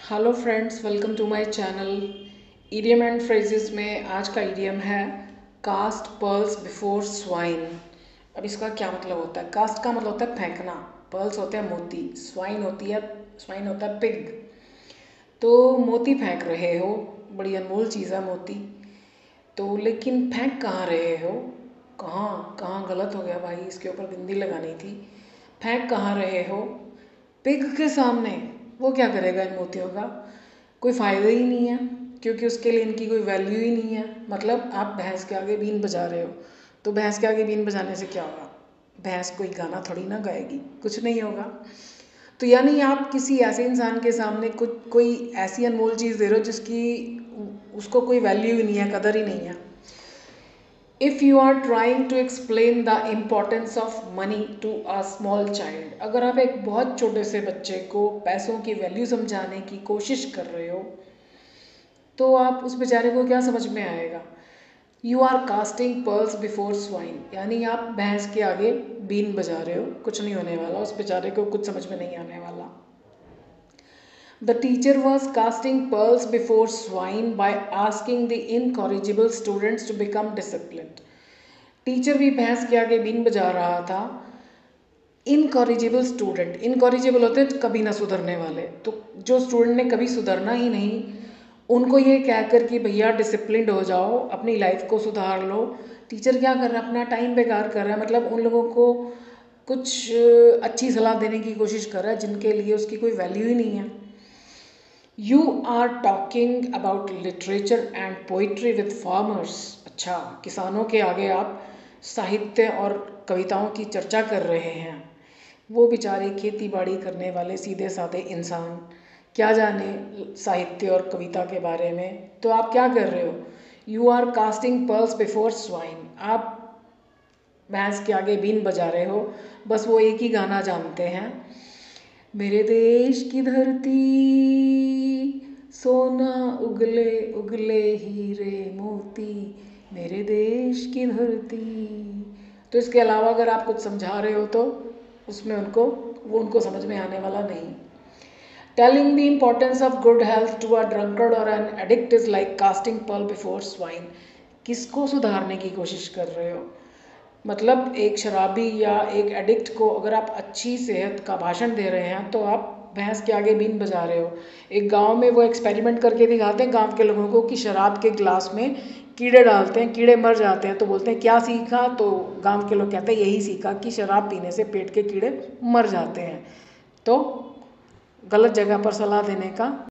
Hello friends, welcome to my channel. Idiom and phrases में आज का इडियम है कास्ट पर्ल्स बिफोर स्वाइन। अब इसका क्या मतलब होता है? कास्ट का मतलब होता है फेंकना, पर्ल्स होते हैं मोती, स्वाइन होता है पिग। तो मोती फेंक रहे हो, बड़ी अनमोल चीज़ है मोती। तो लेकिन फेंक कहाँ रहे हो? कहाँ कहाँ गलत हो गया भाई, इसके ऊपर बिंदी लगानी थी। फेंक कहाँ रहे हो? पिग के सामने। वो क्या करेगा इन मोतियों का? कोई फ़ायदा ही नहीं है, क्योंकि उसके लिए इनकी कोई वैल्यू ही नहीं है। मतलब आप भैंस के आगे बीन बजा रहे हो, तो भैंस के आगे बीन बजाने से क्या होगा? भैंस कोई गाना थोड़ी ना गाएगी, कुछ नहीं होगा। तो यानी आप किसी ऐसे इंसान के सामने कुछ कोई ऐसी अनमोल चीज़ दे रहे हो जिसकी उसको कोई वैल्यू ही नहीं है, कदर ही नहीं है। If you are trying to explain the importance of money to a small child, अगर आप एक बहुत छोटे से बच्चे को पैसों की वैल्यू समझाने की कोशिश कर रहे हो, तो आप उस बेचारे को क्या समझ में आएगा? You are casting pearls before swine, यानी आप भैंस के आगे बीन बजा रहे हो, कुछ नहीं होने वाला, उस बेचारे को कुछ समझ में नहीं आने वाला। The teacher was casting pearls before swine by asking the incorrigible students to become disciplined. Teacher भी भैंस के आगे बीन बजा रहा था। इनकॉरिजिबल स्टूडेंट, इनकॉरिजिबल होते हैं कभी ना सुधरने वाले। तो जो स्टूडेंट ने कभी सुधरना ही नहीं, उनको ये कहकर कि भैया डिसिप्लिन्ड हो जाओ, अपनी लाइफ को सुधार लो, टीचर क्या कर रहा है? अपना टाइम बेकार कर रहा है। मतलब उन लोगों को कुछ अच्छी सलाह देने की कोशिश कर रहा है जिनके लिए उसकी कोई वैल्यू ही नहीं है। You are talking about literature and poetry with farmers. अच्छा, किसानों के आगे आप साहित्य और कविताओं की चर्चा कर रहे हैं। वो बेचारे खेती बाड़ी करने वाले सीधे साधे इंसान क्या जाने साहित्य और कविता के बारे में। तो आप क्या कर रहे हो? You are casting pearls before swine. आप भैंस के आगे बीन बजा रहे हो, बस वो एक ही गाना जानते हैं, मेरे देश की धरती सोना उगले उगले हीरे मोती, मेरे देश की धरती। तो इसके अलावा अगर आप कुछ समझा रहे हो तो उसमें उनको समझ में आने वाला नहीं। Telling the importance of good health to a drunkard or an addict is like casting pearl before swine. किसको सुधारने की कोशिश कर रहे हो? मतलब एक शराबी या एक एडिक्ट को अगर आप अच्छी सेहत का भाषण दे रहे हैं, तो आप भैंस के आगे बीन बजा रहे हो। एक गांव में वो एक्सपेरिमेंट करके दिखाते हैं गांव के लोगों को कि शराब के गिलास में कीड़े डालते हैं, कीड़े मर जाते हैं। तो बोलते हैं क्या सीखा? तो गांव के लोग कहते हैं यही सीखा कि शराब पीने से पेट के कीड़े मर जाते हैं। तो गलत जगह पर सलाह देने का